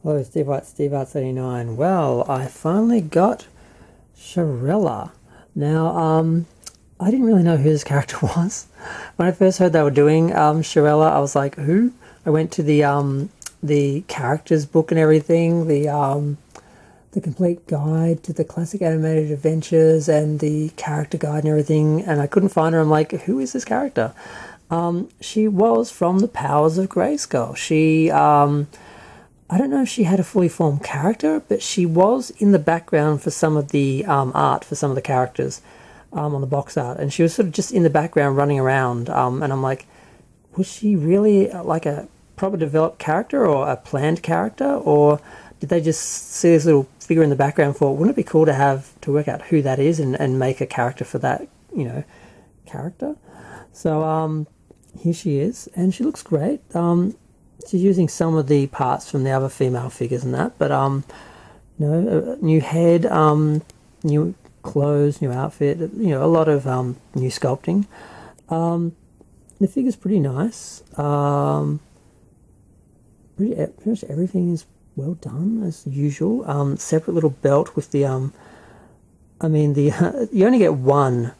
Hello, Steve Arts 89. Well, I finally got Sharella. Now, I didn't really know who this character was. When I first heard they were doing Sharella, I was like, who? I went to the characters book and everything, the complete guide to the classic animated adventures and the character guide and everything, and I couldn't find her. I'm like, who is this character? She was from the Powers of GraysSkull. I don't know if she had a fully formed character, but she was in the background for some of the art for some of the characters on the box art, and she was sort of just in the background running around. And I'm like, was she really like a proper developed character or a planned character, or did they just see this little figure in the background for? Wouldn't it be cool to have to work out who that is and make a character for that, character? So here she is, and she looks great. She's using some of the parts from the other female figures and that, but new head, new clothes, new outfit, a lot of new sculpting. The figure's pretty nice. Pretty much everything is well done as usual. Separate little belt with the you only get one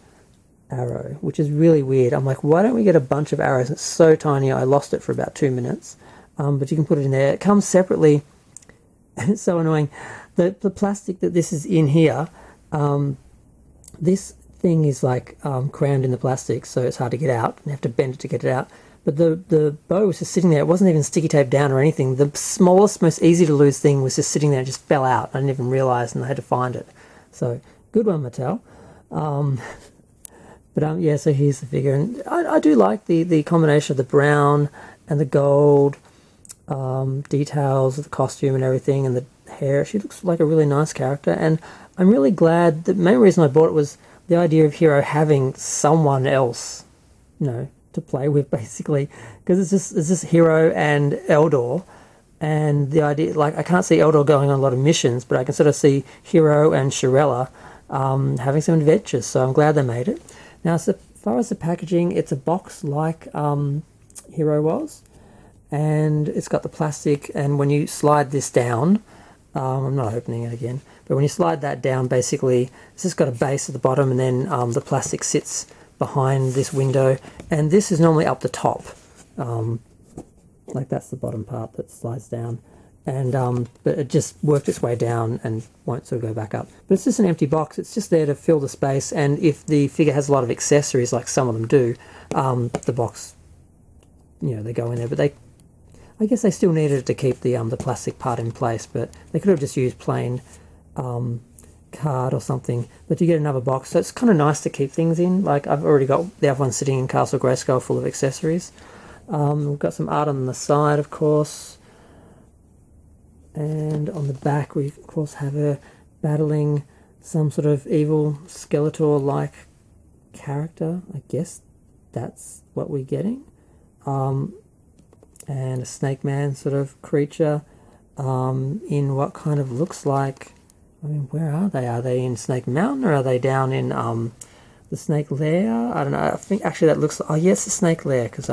arrow, which is really weird. I'm like, why don't we get a bunch of arrows? It's so tiny, I lost it for about 2 minutes. But you can put it in there. It comes separately, and it's so annoying. The plastic that this is in here, this thing is like crammed in the plastic, so it's hard to get out. You have to bend it to get it out. But the bow was just sitting there. It wasn't even sticky taped down or anything. The smallest, most easy to lose thing was just sitting there and just fell out. I didn't even realise, and I had to find it. So good one, Mattel. Yeah, so here's the figure, and I do like the combination of the brown and the gold details of the costume and everything, and the hair. She looks like a really nice character, and I'm really glad. The main reason I bought it was the idea of Hero having someone else, to play with, basically, because it's just Hero and Eldor, and the idea, like, I can't see Eldor going on a lot of missions, but I can sort of see Hero and Sharella having some adventures, so I'm glad they made it. Now, as far as the packaging, it's a box like Hero was, and it's got the plastic, and when you slide this down, I'm not opening it again, but when you slide that down, basically it's just got a base at the bottom, and then the plastic sits behind this window, and this is normally up the top, like that's the bottom part that slides down, and but it just worked its way down and won't sort of go back up. But it's just an empty box. It's just there to fill the space, and if the figure has a lot of accessories, like some of them do, the box, they go in there. But I guess they still needed it to keep the plastic part in place, but they could have just used plain card or something. But you get another box, so it's kind of nice to keep things in. Like, I've already got the other one sitting in Castle Grayskull full of accessories. We've got some art on the side, of course. And on the back, we of course have her battling some sort of evil Skeletor-like character. I guess that's what we're getting. And a Snake Man sort of creature in what kind of looks like, where are they? Are they in Snake Mountain, or are they down in the Snake Lair? I don't know. I think actually that looks, oh yes, the Snake Lair, because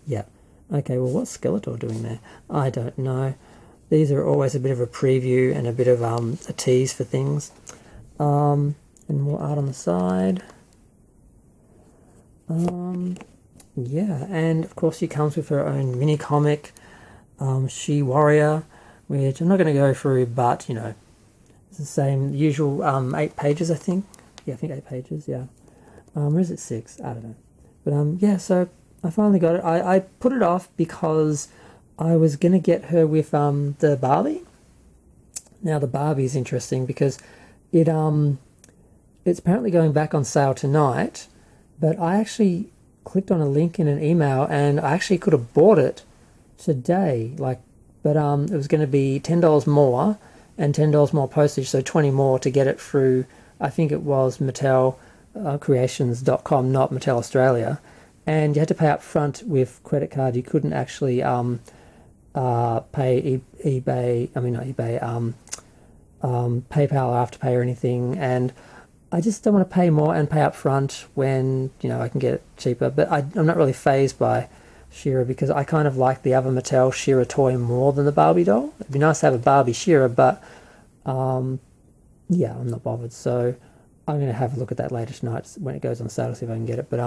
yeah. Okay, well, what's Skeletor doing there? I don't know. These are always a bit of a preview and a bit of a tease for things. And more art on the side. Yeah, and of course she comes with her own mini comic, She Warrior, which I'm not going to go through, but it's the same usual 8 pages, I think. Yeah, I think 8 pages. Yeah. Or is it 6? I don't know. But yeah, so I finally got it. I put it off because I was going to get her with the Barbie. Now the Barbie is interesting because it's apparently going back on sale tonight, but I actually clicked on a link in an email and I actually could have bought it today, but it was going to be $10 more and $10 more postage, so 20 more to get it through. I think it was Mattel Creations.com, not Mattel Australia, and you had to pay up front with credit card. You couldn't actually pay eBay, not eBay, PayPal or Afterpay or anything, and I just don't want to pay more and pay up front when I can get it cheaper. But I'm not really phased by She-Ra, because I kind of like the other Mattel She-Ra toy more than the Barbie doll. It'd be nice to have a Barbie She-Ra, but yeah, I'm not bothered. So I'm going to have a look at that later tonight when it goes on sale, see if I can get it. But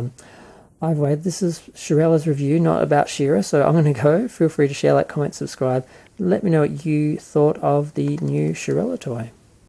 either way, this is Sharella's review, not about She-Ra, so I'm going to go. Feel free to share, like, comment, subscribe. Let me know what you thought of the new Sharella toy.